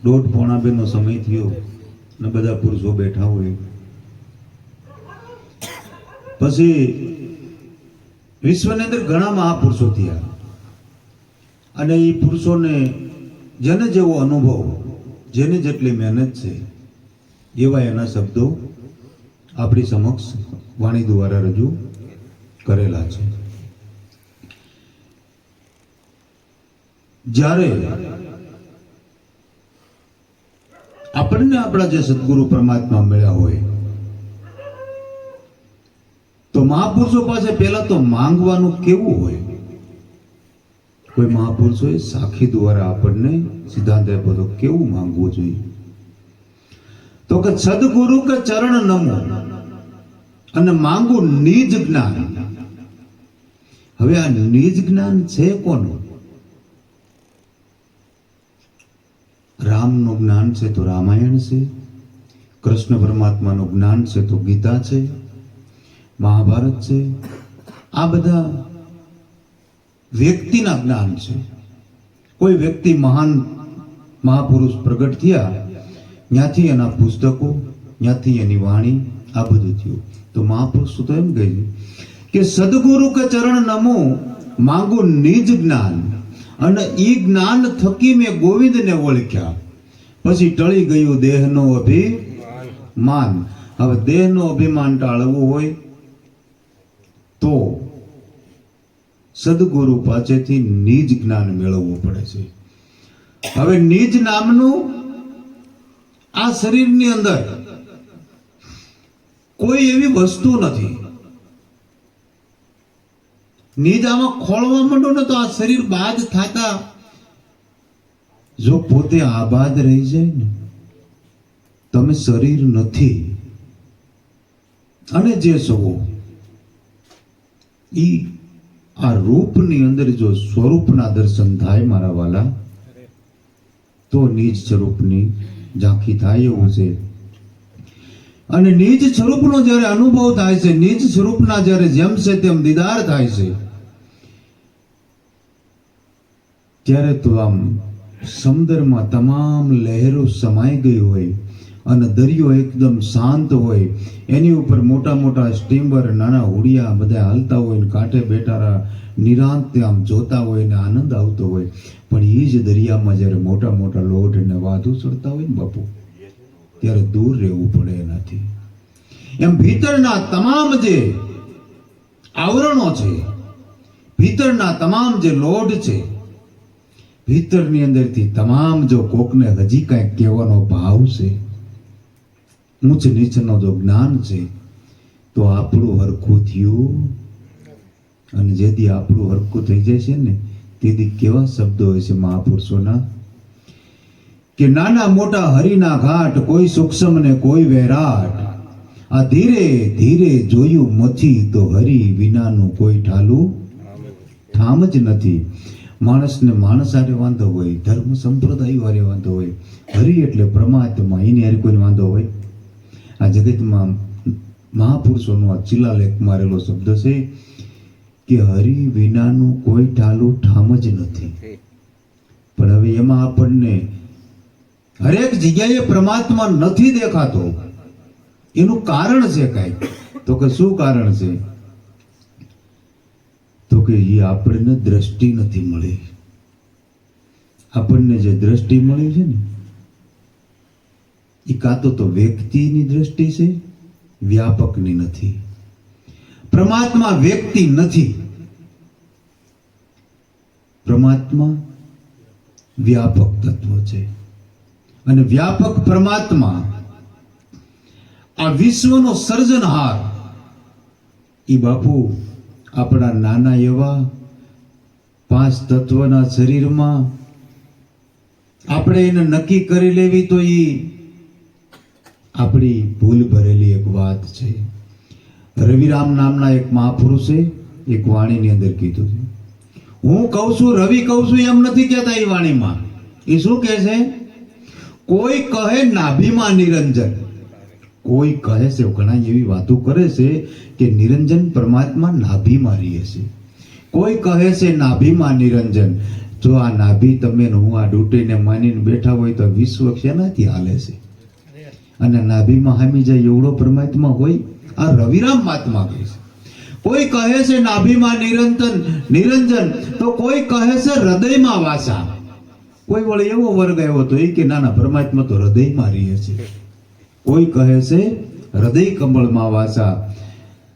1:30 નો સમય થયો ને બધા પુરુષો બેઠા હોય. પછી વિશ્વની અંદર ઘણા મહાપુરુષો થયા અને એ પુરુષોને જેને જેવો અનુભવ, જેને જેટલી મહેનત છે એવા એના શબ્દો આપણી સમક્ષ વાણી દ્વારા રજૂ કરેલા છે. જ્યારે આપણને આપણા જે સદગુરુ પરમાત્મા મળ્યા હોય તો મહાપુરુષો પાસે પહેલા તો માંગવાનું કેવું હોય? કોઈ મહાપુરુષોએ સાખી દ્વારા આપણને સિદ્ધાંત આપ્યો તો કેવું માંગવું જોઈએ? તો કે સદગુરુ કે ચરણ નમો અને માંગુ નિજ જ્ઞાન. હવે આ નિજ જ્ઞાન છે કોનું? રામનું જ્ઞાન છે તો રામાયણ છે, કૃષ્ણ પરમાત્માનું જ્ઞાન છે તો ગીતા છે, મહાભારત છે. આ બધા વ્યક્તિના જ્ઞાન છે. કોઈ વ્યક્તિ મહાન મહાપુરુષ પ્રગટ થયા, ત્યાંથી એના પુસ્તકો, ત્યાંથી એની વાણી, આ બધું થયું. તો મહાપુરુષ તો એમ કહે કે સદગુરુ કે ચરણ નમો માંગુ નિજ જ્ઞાન અને ઈ જ્ઞાન થકી મેં ગોવિંદને ઓળખ્યા. પછી ટળી ગયું દેહનો અભિમાન. હવે દેહનો અભિમાન ટાળવું હોય તો સદગુરુ પાસેથી નિજ જ્ઞાન મેળવવું પડે છે. હવે નિજ નામનું આ શરીરની અંદર કોઈ એવી વસ્તુ નથી. નિજ આમાં ખોળવા માંડો ને તો આ શરીર બાદ થતા જો પોતે આબાદ રહી જાય ને, તમે શરીર નથી અને જે છો ઈ આ રૂપની અંદર જો સ્વરૂપના દર્શન થાય મારા વાલા, તો નિજ સ્વરૂપની ઝાંખી થાય એવું છે. અને નિજ સ્વરૂપનો જ્યારે અનુભવ થાય છે, નિજ સ્વરૂપના જ્યારે જેમ છે તેમ દીદાર થાય છે, ત્યારે તો આમ સમુદ્રમાં તમામ લહેરો સમાઈ ગઈ હોય અને દરિયો એકદમ શાંત હોય, એની ઉપર મોટા મોટા સ્ટીમર, નાના હોડિયા બધા હાલતા હોય ને કાંઠે બેઠા નિરાંત આમ જોતા હોય ને આનંદ આવતો હોય. પણ એ જ દરિયામાં જ્યારે મોટા મોટા લોટ અને વાદુ ચડતા હોય ને બાપુ, ત્યારે દૂર રહેવું પડે એનાથી. એમ ભીતરના તમામ જે આવરણો છે, ભીતરના તમામ જે લોઢ છે, ભીતરની અંદરથી તમામ જો કોકને હજી કાંઈક કહેવાનો ભાવ છે, ઊંચ નીચનો જો જ્ઞાન છે, તો આપણું હરખું થયું. અને જેથી આપણું હરખું થઈ જાય છે ને, તેથી કેવા શબ્દો હોય છે મહાપુરુષોના કે નાના મોટા હરિના ઘાટ, કોઈ સૂક્ષ્મ ને કોઈ વૈરાટ, આ ધીરે ધીરે જોયું મથી તો હરિ વિનાનું કોઈ ઠાલું ઠામ જ નથી. માણસને માણસ હારે વાંધો હોય, ધર્મ સંપ્રદાય વારે વાંધો હોય, હરિ એટલે પરમાત્મા, એની હારે કોઈ વાંધો હોય? આ જગતમાં મહાપુરુષોનો આ શિલાલેખ મારેલો શબ્દ છે કે હરિ વિનાનું કોઈ ઠાલું ઠામ જ નથી. પણ હવે એમાં આપણને હરેક જગ્યાએ પરમાત્મા નથી દેખાતો. એનું કારણ છે કાંઈક. તો કે શું કારણ છે? તો કે એ આપણને દ્રષ્ટિ નથી મળી. આપણને જે દ્રષ્ટિ મળી છે ને, એ કાં તો વ્યક્તિની દ્રષ્ટિ છે, વ્યાપકની નથી. પરમાત્મા વ્યક્તિ નથી, પરમાત્મા વ્યાપક તત્વ છે. અને વ્યાપક પરમાત્મા આ વિશ્વનો સર્જનહાર, એ બાપુ આપણા નાના એવા 5 તત્વના શરીરમાં આપણે એને નક્કી કરી લેવી તો એ આપણી ભૂલ ભરેલી એક વાત છે. રવિરામ નામના એક મહાપુરુષે એક વાણીની અંદર કીધું છે, હું કહું છું, રવિ કહું છું એમ નથી કહેતા. એ વાણીમાં એ શું કહે છે? કોઈ કહે નાભીમાં નિરંજન, કોઈ કહે છે, ઘણા એવી વાતો કરે છે કે નિરંજન પરમાત્મા નાભીમાં રહે છે. કોઈ કહે છે નાભીમાં નિરંજન, જો આ નાભી તમે ને હું આ ડૂટીને માનીને બેઠા હોય તો વિશ્વ શેનાથી હાલે છે? અને નાભીમાં હામી જાય એવડો પરમાત્મા હોય? આ રવિરામ મહાત્મા કહે છે. કોઈ કહે છે નાભીમાં નિરંજન તો કોઈ કહે છે હૃદયમાં વાસા. કોઈ વળે એવો વર્ગ આવ્યો તો એ કે ના ના પરમાત્મા તો હૃદયમાં રહે છે. કોઈ કહે છે હૃદય કમળમાં વાસા.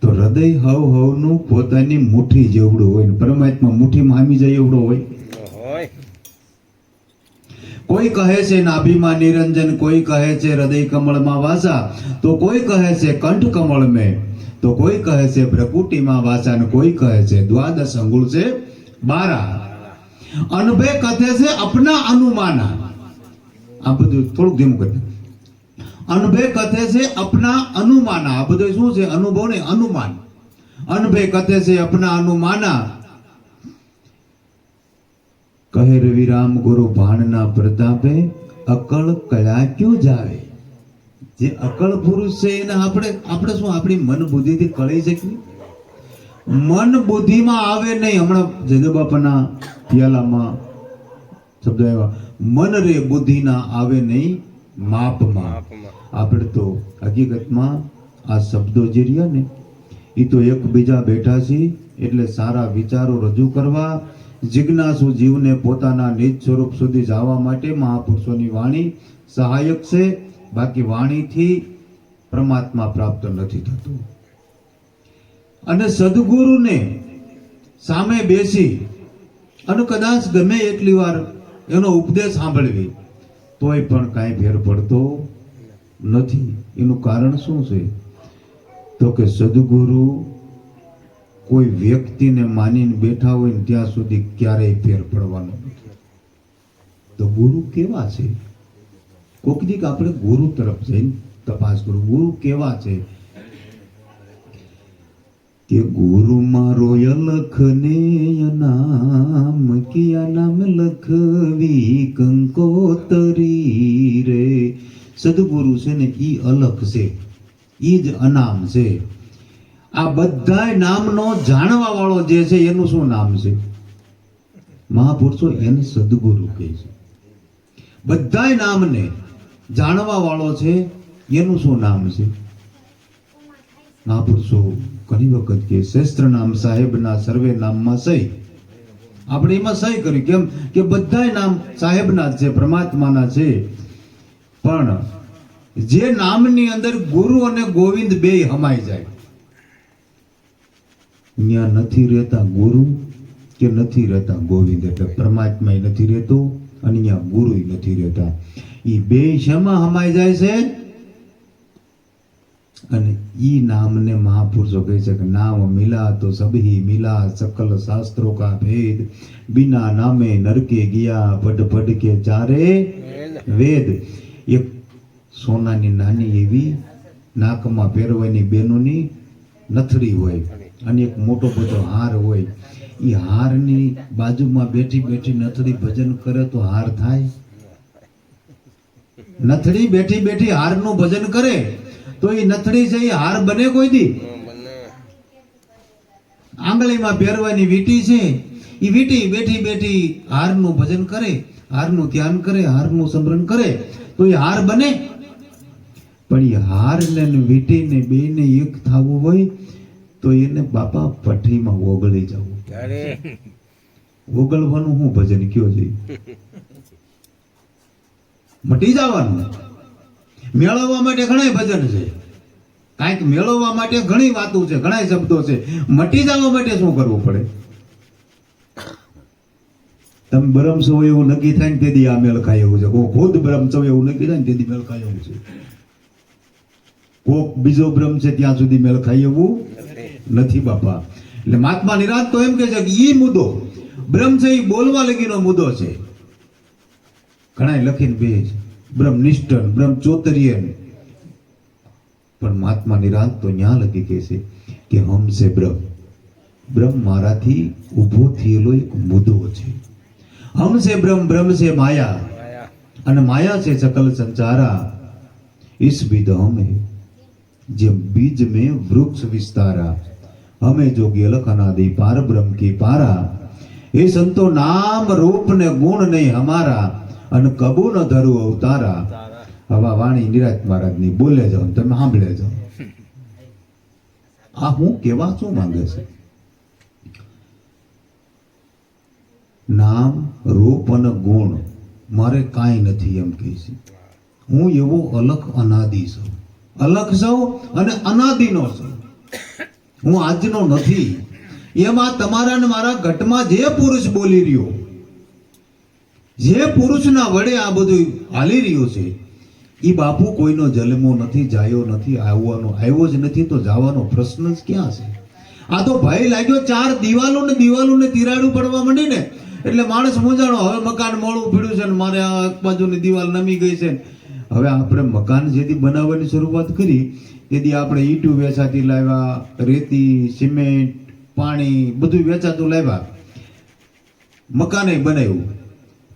તો હૃદય હવનું પોતાની મુઠ્ઠી જેવડું હોય ને પરમાત્મા મુઠ્ઠીમાં હામી જાય એવડો હોય. કોઈ કહે છે નાભીમાં નિરંજન, કોઈ કહે છે હૃદય કમળમાં વાસા, તો કોઈ કહે છે કંઠ કમળ में, તો કોઈ કહે છે ભ્રકુટીમાં વાસા, ને કોઈ કહે છે દ્વાદશ અંગુળ છે 12. અનભે કથે છે અપના અનુમાના. આ બધું થોડુંક ધીમું કરી. અનભે કથે છે અપના અનુમાના. આ બધું શું છે? અનુભવ ને અનુમાન. અનભે કથે છે અપના અનુમાના. કહે રવિરામ ગુરુ ભાણના પ્રતાપે અકળ કળા ક્યું જાવે. જે અકળ પુરુષ છે એને આપણે શું આપણી મન બુદ્ધિથી કળી શકીએ? મન બુદ્ધિમાં આવે નહીં. હમણાં જગબાપાના પિયાલામાં શબ્દ આવ્યા, મન રે બુદ્ધિના આવે નહીં માપમાં. આપણે તો હકીકતમાં આ શબ્દો જે રહ્યા ને એ તો એકબીજા બેઠા છે એટલે સારા વિચારો રજૂ કરવા, જિજ્ઞાસુ જીવને પોતાના નિજ સ્વરૂપ સુધી જવા માટે મહાપુરુષોની વાણી સહાયક છે. બાકી વાણીથી પરમાત્મા પ્રાપ્ત નથી થતું. અને સદગુરુને સામે બેસી અને કદાચ ગમે એટલી વાર એનો ઉપદેશ સાંભળવી તોય પણ કાંઈ ફેર પડતો નથી. એનું કારણ શું છે? તો કે સદગુરુ કોઈ વ્યક્તિને માનીને બેઠા હોય ને ત્યાં સુધી ક્યારેય ફેર પડવાનો નથી. તો ગુરુ કેવા છે? કોક દીક આપણે ગુરુ તરફ જઈને તપાસ કરું, ગુરુ કેવા છે? કે ગુરુ મારો અલખને નામ કિયા નામ લખવી કંકોતરી રે. સદગુરુ છે ને ઈ અલખ છે, ઈ જ અનામ છે. આ બધાય નામનો જાણવા વાળો જે છે એનું શું નામ છે? મહાપુરુષો એને સદગુરુ કહે છે. બધાય નામને જાણવા વાળો છે એનું શું નામ છે? મહાપુરુષો ઘણી વખત કે શ્રેષ્ઠ નામ સાહેબના સર્વે નામમાં સહી. આપણે એમાં સહી કરી કેમ કે બધાય નામ સાહેબના જ છે, પરમાત્માના છે. પણ જે નામની અંદર ગુરુ અને ગોવિંદ બેય હમાઈ જાય, ત્યાં નથી રહેતા ગુરુ કે નથી રહેતા ગોવિંદ. એટલે પરમાત્મા નથી રહેતો અને ત્યાં ગુરુ નથી રહેતા. એ બે શેમાં હમાઈ જાય છે? અને ઈ નામને મહાપુરુષો કહે છે કે નામ મિલા તો સભી મિલા, સકલ શાસ્ત્રો કા ભેદ, બિના નામે નરકે ગયા, પઢ પઢ કે ચારે વેદ. એક સોનાની નાની એવી નાકમાં પહેરવાની બેનોની નથડી હોય અને એક મોટો બધો હાર હોય. એ હારની બાજુમાં બેઠી બેઠી નથડી ભજન કરે તો હાર થાય? નથડી બેઠી બેઠી હારનું ભજન કરે તો એ નથડી છે એ હાર બને કોઈ દી? આંગળીમાં પહેરવાની વીટી છે, એ વીટી બેઠી બેઠી હારનું ભજન કરે, હારનું ધ્યાન કરે, હારનું સ્મરણ કરે તો એ હાર બને? પણ એ હાર ને વીટી ને બે ને એક થવું હોય તો એને બાપા પઠીમાં ઓગળી જવું. ઓગળવાનું હું ભજન કયો છે? મટી જવાનું. મેળવવા માટે ઘણા ભજન છે, કાંઈક મેળવવા માટે ઘણી વાતો છે, ઘણા શબ્દો છે. મટી જવા માટે શું કરવું પડે? તમે બ્રહ્મ છો એવું નક્કી થાય ને તેથી આ મેળ ખાય એવું છે. ખુદ બ્રહ્મ છો એવું નક્કી થાય ને તેથી મેળ ખાય એવું છે. કોક બીજો બ્રહ્મ છે ત્યાં સુધી મેળ ખાય એવું નથી બાપા. એટલે મહાત્મા નિરાંત તો એમ કે છે કે ઈ મુદ્દો બ્રહ્મ છે એ બોલવા લગીનો મુદ્દો છે. ઘણા લખીને બે છે બ્રહ્મનિષ્ઠ, બ્રહ્મચોતરીય. પણ મહાત્મા નિરાંત તો ન્યા લખી કે છે કે હમ સે બ્રહ્મ. બ્રહ્મ મારાથી ઊભો થયેલો એક મુદ્દો છે. હમ સે બ્રહ્મ, બ્રહ્મ સે માયા, અને માયા છે સકલ સંચારા. इस विध हमें જેમ બીજ में वृक्ष विस्तारा, हमें जोगी अलख अनादि पार ब्रह्म की पारा. એ સંતો નામ રૂપ ને ગુણ નહીં અમારા, અને કબૂ ન ધરું અવતારા. હવે વાણી નિરાજ મહારાજની બોલે જાઓ, તમે સાંભળે જાઓ. આ હું કેવા શું માંગે છે? નામ રૂપ અને ગુણ મારે કાંઈ નથી એમ કહે છે. હું એવો અલખ અનાદિ છું, અલખ છું અને અનાદિનો છું. હું આજનો નથી. એમાં તમારા ને મારા ઘટમાં જે પુરુષ બોલી રહ્યો, જે પુરુષના વડે આ બધું હાલી રહ્યું છે, એ બાપુ કોઈનો જન્મો નથી, જાયો નથી, આવ્યો જ નથી, તો જવાનો પ્રશ્ન જ ક્યાં છે? આ તો ભય લાગ્યો. 4 દિવાલોને તિરાડું પડવા માંડી ને એટલે માણસ મૂંઝાણો. હવે મકાન મોડું પીડ્યું છે ને મારે આ એક બાજુની દિવાલ નમી ગઈ છે. હવે આપણે મકાન જેથી બનાવવાની શરૂઆત કરી તેથી આપણે ઈંટું વેચાતી લાવ્યા, રેતી, સિમેન્ટ, પાણી બધું વેચાતું લાવ્યા, મકાને બનાવ્યું.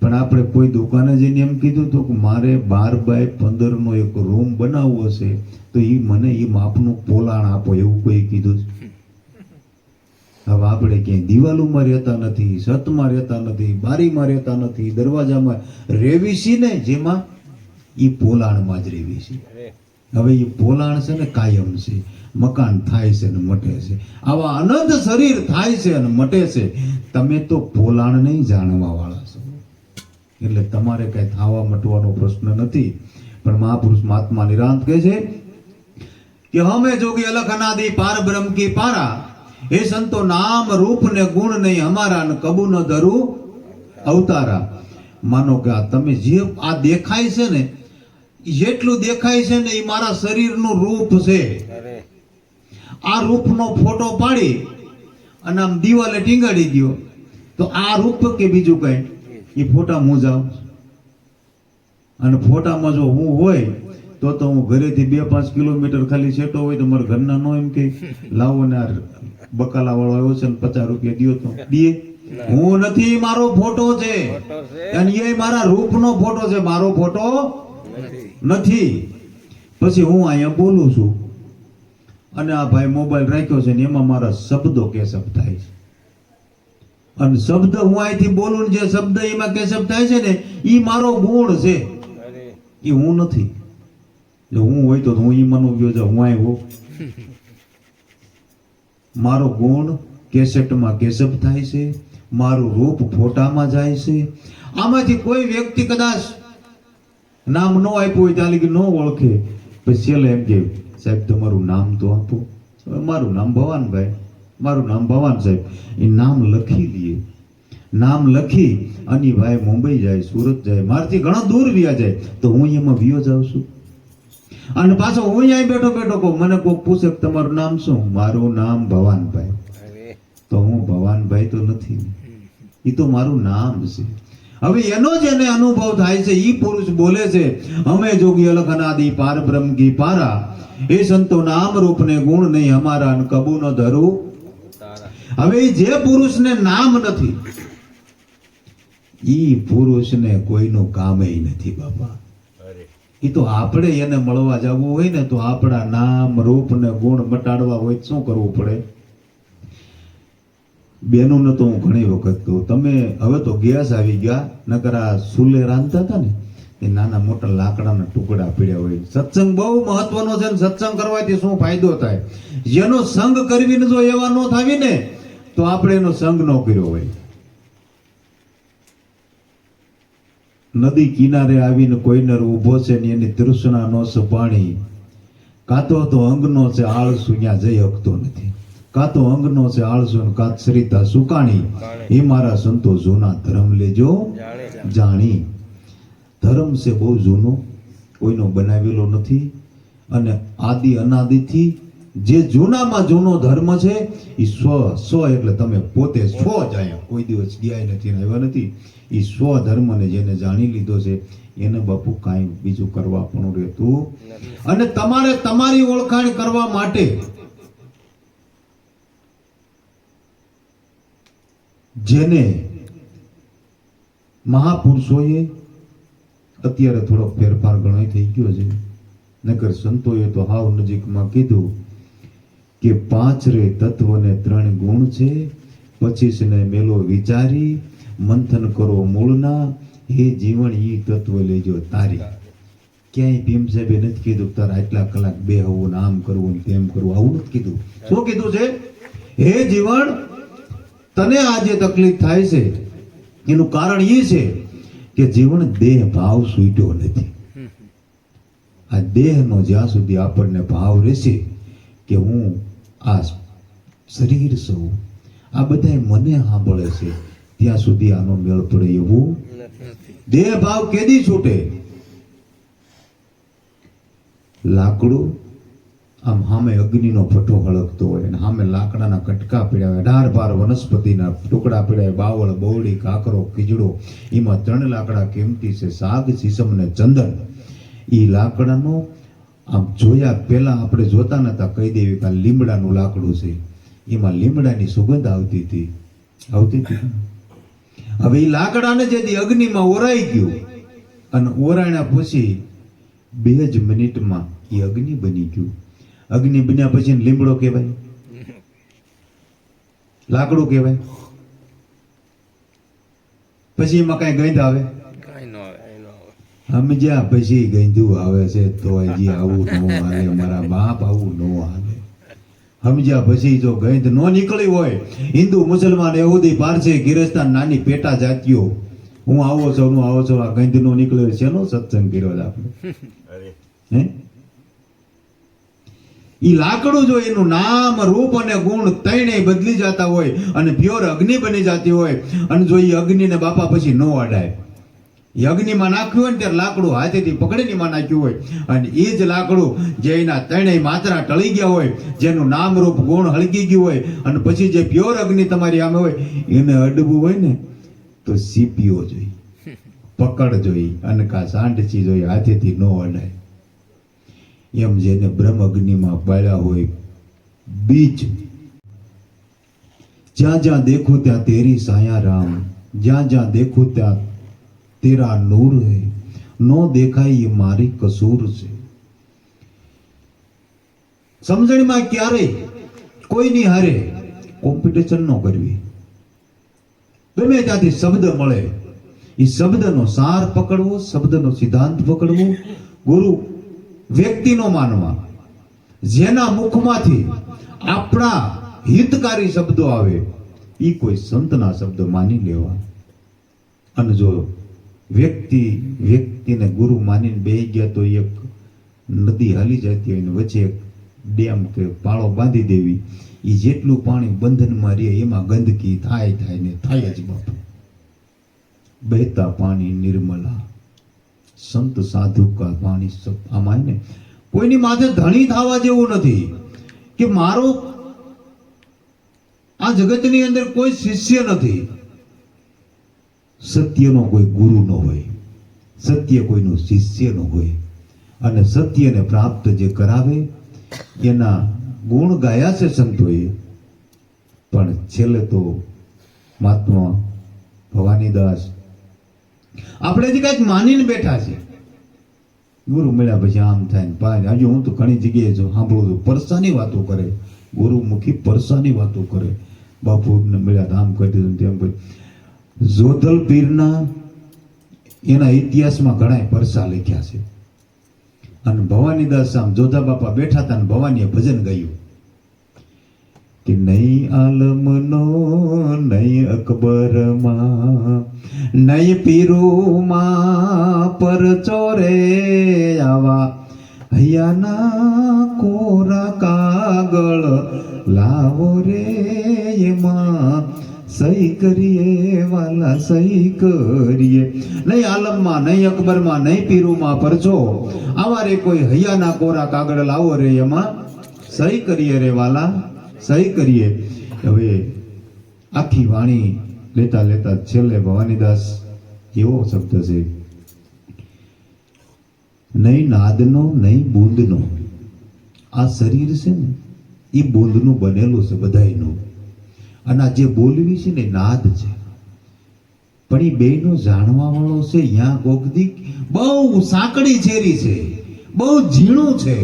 પણ આપણે કોઈ દુકાને જઈને એમ કીધું તો કે મારે 12 બાય 15 નો એક રૂમ બનાવવો છે, તો એ મને એ માપનું પોલાણ આપો, એવું કોઈ કીધું છે? હવે આપણે ક્યાંય દિવાલોમાં રહેતા નથી, છતમાં રહેતા નથી, બારીમાં રહેતા નથી, દરવાજામાં રેવી છીએ ને, જેમાં એ પોલાણમાં જ રેવી છે. હવે એ પોલાણ છે ને કાયમ છે, મકાન થાય છે ને મટે છે. આવા અનંત શરીર થાય છે અને મટે છે. તમે તો પોલાણ નહીં જાણવા વાળા છો, એટલે તમારે કઈ થવા મટવાનો પ્રશ્ન નથી. પણ મહાપુરુષ મહાત્મા નિરાંત કહે છે કે હમે જોગી અલખ અનાદિ પાર બ્રહ્મ કી પારા, એ સંતો નામ રૂપ ને ગુણ નહીં અમારા, ને કબૂ ન ધરું અવતારા. માનો કે આ તમે જે આ દેખાય છે ને, જેટલું દેખાય છે ને એ મારા શરીરનું રૂપ છે. આ રૂપનો ફોટો પાડી અને આમ દિવાલે ટીંગાડી દો તો આ રૂપ કે બીજું કઈ? એ ફોટા મૂંઝાવ. અને ફોટામાં જો હું હોય તો હું ઘરેથી 2-5 કિલોમીટર ખાલી સેટો હોય તો મારા ઘરના નો એમ કે લાવો ને આ બકાલા વાળો આવ્યો છે ને 50 રૂપિયા દિયો તો દે. હું નથી, મારો ફોટો છે અને એ મારા રૂપનો ફોટો છે, મારો ફોટો નથી. પછી હું અહીંયા બોલું છું અને આ ભાઈ મોબાઈલ રાખ્યો છે ને એમાં મારા શબ્દો કેસબ થાય છે. અને શબ્દ હું અહીંથી બોલું, જે શબ્દ એમાં કેસબ થાય છે ને એ મારો ગુણ છે, એ હું નથી. જો હું હોય તો હું ઈ મનો ગયો, હું આવ્યો, મારો ગુણ કેસેટમાં કેસબ થાય છે, મારું રૂપ ફોટામાં જાય છે. આમાંથી કોઈ વ્યક્તિ કદાચ નામ ન આપ્યું હોય ત્યાં લગી ન ઓળખે, પછી છેલ્લે એમ કે સાહેબ તમારું નામ તો આપો. મારું નામ ભવાનભાઈ, મારું નામ ભવાન સાહેબ. એ નામ લખી લઈએ, નામ લખી અને ભાઈ મુંબઈ જાય, સુરત જાય, મારથી ઘણા દૂર વ્યા જાય, તો હું એમાં વિયો જાઉં છું. અને પાછો હું અહીં બેઠો કહું, મને કોઈક પૂછે તમારું નામ શું? મારું નામ ભવાનભાઈ. તો હું ભવાનભાઈ તો નથી, એ તો મારું નામ છે. હવે એનો જ એને અનુભવ થાય છે. ઈ પુરુષ બોલે છે અમે જોગી અલખ અનાદિ પાર બ્રહ્મ કી પારા, એ સંતો નામ રૂપ ને ગુણ નહીં અમારા, અને કબૂ ન ધરું. હવે જે પુરુષને નામ નથી, ઈ પુરુષને કોઈનું કામ નથી બાપા. એ તો આપણે એને મળવા જવું હોય ને તો આપણા નામ રૂપ ને ગુણ મટાડવા હોય શું કરવું પડે? બેનોને તો હું ઘણી વખત કહું, તમે હવે તો ગેસ આવી ગયા, નકર આ સુલે રાંધતા હતા ને એ નાના મોટા લાકડાના ટુકડા પીડ્યા હોય. સત્સંગ બહુ મહત્વનો છે ને સત્સંગ કરવાથી શું ફાયદો થાય? જેનો સંગ કરવીને જો એવા ન થાવી ને તો આપણે એનો સંગ ન કર્યો હોય. નદી કિનારે આવીને કોઈનર ઊભો છે ને એની તૃષ્ણા નો છે પાણી, કાતો તો અંગનો છે આળસુ ત્યાં જઈ શકતો નથી, કાતો અંગનો છે આળસુ ને કાત સરિતા સુકાણી. એ મારા સંતો જૂના ધર્મ લેજો જાણી. ધર્મ છે બહુ જૂનો, કોઈનો બનાવેલો નથી. અને આદિ અનાદિથી જે જૂનામાં જૂનો ધર્મ છે એ સ્વ એટલે તમે પોતે સ્વ જ અહીંયા કોઈ દિવસ ગયા નથી ને આવ્યા નથી. એ સ્વ ધર્મને જેને જાણી લીધો છે એને બાપુ કાંઈ બીજું કરવા પણ રહેતું. અને તમારે તમારી ઓળખાણ કરવા માટે જેને મહાપુરુષોએ, અત્યારે થોડો ફેરફાર ઘણો થઈ ગયો છે, નકર સંતોએ તો હાવ નજીકમાં કીધું કે 5 તત્વ ને 3 ગુણ છે, પછી છે ને મેલો વિચારી મંથન કરો મૂળના, હે જીવન ઈ તત્વ લેજો તારી. ક્યાંય ભીમ સાહેબે નથી કીધું તારે આટલા કલાક બેહવું ને આમ કરવું ને તેમ કરવું, આવું નથી કીધું. શું કીધું છે? હે જીવન, તને આ જે તકલીફ થાય છે એનું કારણ એ છે કે જીવન દેહ ભાવ છૂટ્યો નથી. આ દેહનો જ્યાં સુધી આપણને ભાવ રહેશે કે હું આ શરીર છું, આ બધા મને સાંભળે છે, ત્યાં સુધી આનો મેળ પડે એવું દેહ ભાવ કેદી છૂટે? લાકડું આમ સામે અગ્નિનો ભઠ્ઠો હળગતો હોય અને સામે લાકડાના કટકા પીડ્યા હોય, 18 વનસ્પતિના ટુકડા પીડ્યા હોય, બાવળ, બવડી, કાકરો, ખીજડો, એમાં 3 લાકડા કિંમતી છે, સાગ, સીસમ ને ચંદન. એ લાકડાનો આમ જોયા પહેલા આપણે જોતા નતા, કહી દેવી કે લીમડાનું લાકડું છે, એમાં લીમડાની સુગંધ આવતી હતી. હવે એ લાકડાને જેથી અગ્નિમાં ઓરાઈ ગયું અને ઓરાણ્યા પછી 2 જ મિનિટમાં એ અગ્નિ બની ગયું. અગ્નિ બન્યા પછી લીમડો કહેવાય, લાકડું કહેવાય. પછી એમાં કઈ ગંધ આવે? સમજ્યા? પછી ગંધું આવે છે તો હજી આવું ન હાલે, મારા બાપ આવું ન હાલે. સમજ્યા? પછી જો ગંધ ન નીકળી હોય, હિન્દુ, મુસલમાન, યહૂદી, પારસી, ગિરસ્તાન, નાની પેટા જાતિઓ, હું આવો છો, હું આવો છો, આ ગંધ નો નીકળ્યો છે, શેનો સત્સંગ કર્યો આપણે? હે? ઈ લાકડું જો એનું નામ, રૂપ અને ગુણ ત્રણેય બદલી જતા હોય અને પ્યોર અગ્નિ બની જતી હોય, અને જો એ અગ્નિને બાપા પછી ન અડાય, એ અગ્નિમાં નાખ્યું હોય ને ત્યારે લાકડું હાથેથી પકડીને માં નાખ્યું હોય, અને એ જ લાકડું જે એના ત્રણેય માત્રા ટળી ગયા હોય, જેનું નામ, રૂપ, ગુણ હળગી ગયું હોય, અને પછી જે પ્યોર અગ્નિ તમારી સામે હોય, એને અડવું હોય ને તો સીપીઓ જોઈ, પકડ જોઈ, અને કા સાંઢચી જોઈ, હાથેથી ન અડાય. એમ જેને બ્રહ્મ અગ્નિમાં બાળ્યા હોય બીજ, જ્યાં જ્યાં દેખો ત્યાં તેરી સાયા રામ, જ્યાં જ્યાં દેખો ત્યાં તેરા નૂર હે, નો દેખાય એ મારી કસૂર છે. સમજણમાં ક્યારેય કોઈની હારે કોમ્પિટિશન ન કરવી. ગમે ત્યાંથી શબ્દ મળે એ શબ્દનો સાર પકડવો, શબ્દનો સિદ્ધાંત પકડવો, ગુરુ વ્યક્તિનો માનવા, જેના મુખમાંથી આપણા હિતકારી શબ્દો આવે એ કોઈ સંતના શબ્દો માની લેવા. અને જો વ્યક્તિને ગુરુ માનીને બેહી ગયા તો એક નદી હાલી જતી હોય ને વચ્ચે એક ડેમ કે પાળો બાંધી દેવી, એ જેટલું પાણી બંધનમાં રહે એમાં ગંદકી થાય ને થાય જ બાપુ. બહેતા પાણી નિર્મલા, સંત સાધુ કા પાણી સબ. આમાં ને કોઈની માથે ધણી થવા જેવું નથી કે મારો આ જગતની અંદર કોઈ શિષ્ય નથી. સત્યનો કોઈ ગુરુ ન હોય, સત્ય કોઈનું શિષ્ય ન હોય, અને સત્યને પ્રાપ્ત જે કરાવે એના ગુણ ગાયા છે સંતોએ, પણ છેલ્લે તો મહાત્મા ભવાનીદાસ આપણે જે કઈક માનીને બેઠા છે, ગુરુ મળ્યા પછી આમ થાય ને પાય. હજુ હું તો ઘણી જગ્યાએ જો સાંભળું છું, પરસાની વાતો કરે, ગુરુમુખી પરસાની વાતો કરે, બાપુને મળ્યા આમ કરી દીધું તેમ કરી. જોધલ પીરના એના ઇતિહાસમાં ઘણા પરસા લખ્યા છે. અને ભવાનીદાસ આમ જોધા બાપા બેઠા હતા ને ભવાનીએ ભજન ગાયું કે નહીં આલમનો નહીં અકબરમાં નહીં પીરુમાં પર ચોરે આવા હૈયાના કોરા કાગળ લાવો રે એમાં સહી કરીએ વાલા સહી કરીએ. નહીં આલમમાં નહીં અકબરમાં નહીં પીરુમાં પરચો આવા રે કોઈ હૈયાના કોરા કાગળ લાવો રે એમાં સહી કરીએ રે વાલા સહી કરીએ. હવે આખી વાણી લેતા લેતા છેલ્લે ભવાનીદાસ એવો શબ્દ છે, નહીં નાદનો નહીં બૂંદનો. આ શરીર છે ને એ બૂંદનું બનેલું છે બધાયનું, અને આ જે બોલવી છે ને નાદ છે, પણ એ બેયનો જાણવા વાળો છે યા કોકદી બહુ સાંકડી છેરી છે, બહુ ઝીણું છે.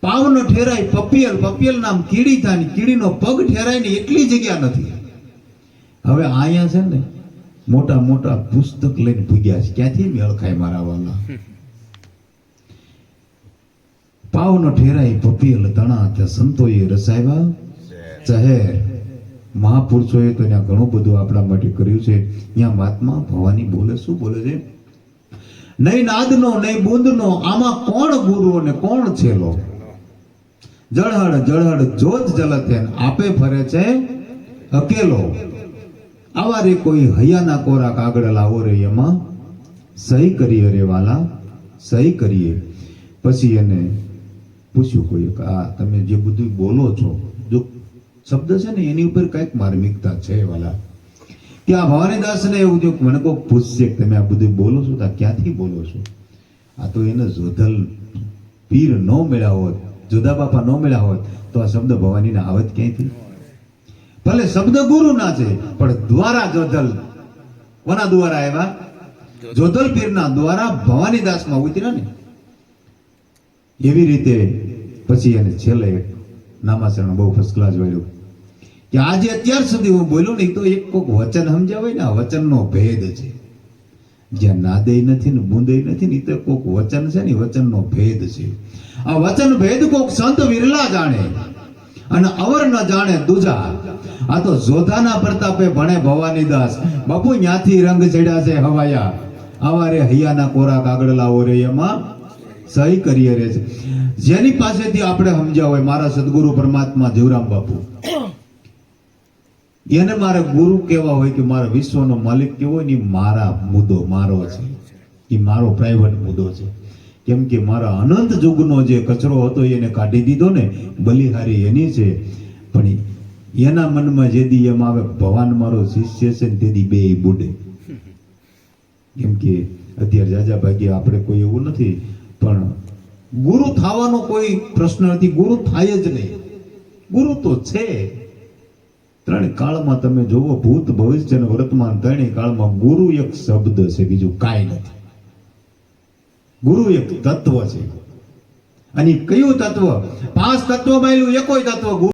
પાવનો ઠેરાય પપિયલ, પપિયલ નામ કીડી થાય ને કીડીનો પગ ઠેરાય ને એટલી જગ્યા નથી. હવે અહીંયા છે ને મોટા મોટા પુસ્તક લઈને ભૂગ્યા છે, ક્યાંથી મેળ ખાય મારા વાલા. પાવનો ઠેરાય પપિયલ તણા, ત્યાં સંતોએ રસાવ્યા ચહેર. મહાપુરુષોએ તો ત્યાં ઘણું બધું આપણા માટે કર્યું છે. ત્યાં મહાત્મા ભવાની બોલે, શું બોલે છે? નહીં નાદનો નહીં બુંદનો, આમાં કોણ ગુરુ અને કોણ છેલો. જળહળ જળહળ જોત જલતે, આપે ફરે છે અકેલો. આવા રે કોઈ હૈયાના કોરા કાગળ લાવો રે, એમાં સહી કરીએ રે વાલા, સહી કરીએ. પછી એને પૂછ્યું કોઈ કે આ તમે જે બધું બોલો છો, જો શબ્દ છે ને એની ઉપર કઈક માર્મિકતા છે વાલા. કે આ ભવાનીદાસ ને એવું થયું, મને કોઈ પૂછશે કે તમે આ બધું બોલો છો તો ક્યાંથી બોલો છો? આ તો એને જોધલ પીર ન મળ્યા હોત, જોધા બાપા ન મળ્યા હોત તો આ શબ્દ ભવાનીને આવત ક્યાંથી? ભલે શબ્દ ગુરુ ના છે પણ દ્વારા જોધલ, કોના દ્વારા આવ્યા? જોધલ પીરના દ્વારા ભવાનીદાસ માં ઉતર્યા ને. એવી રીતે પછી એને છેલ્લે નામાચરણ બહુ ફર્સ્ટ ક્લાસ વાળ્યું કે આજે અત્યાર સુધી હું બોલ્યો ને, તો એક કોક વચન સમજાવે ને, આ વચનનો ભેદ છે. જ્યાં નાદે નથી ને બુંદે નથી ને, તો કોક વચન છે ને, વચનનો ભેદ છે. આ વચન ભેદ કોક સંત વિરલા જાણે અને અવર ન જાણે દુજા. આ તો જોધાના પ્રતાપે ભણે ભવાનીદાસ બાપુ, ન્યાથી રંગ ચડ્યા છે હવાયા. આવા રે હૈયાના કોરા કાગળ લાવો રે, એમાં સહી કરીએ રે છે. જેની પાસેથી આપણે સમજ્યા હોય, મારા સદગુરુ પરમાત્મા જીવરામ બાપુ, એને મારે ગુરુ કેવા હોય કે મારા વિશ્વનો માલિક કેવો હોય ને, મારા મુદ્દો મારો છે, એ મારો પ્રાઇવેટ મુદ્દો છે. કેમ કે મારા અનંત યુગનો જે કચરો હતો એને કાઢી દીધો ને, બલિહારી એની છે. પણ એના મનમાં જેદી એમ આવે ભવાન મારો શિષ્ય છે ને, તેદી બે બુડે. કેમ કે અત્યારે જાજા ભાગ્ય આપણે કોઈ એવું નથી, પણ ગુરુ થવાનો કોઈ પ્રશ્ન નથી. ગુરુ થાય જ નહીં, ગુરુ તો છે. ત્રણ કાળમાં તમે જોવો, ભૂત ભવિષ્ય અને વર્તમાન ત્રણેય કાળમાં ગુરુ એક શબ્દ છે, બીજું કાંઈ નથી. ગુરુ એક તત્વ છે. અને કયું તત્વ? 5 તત્વમાં એલું એકોય તત્વ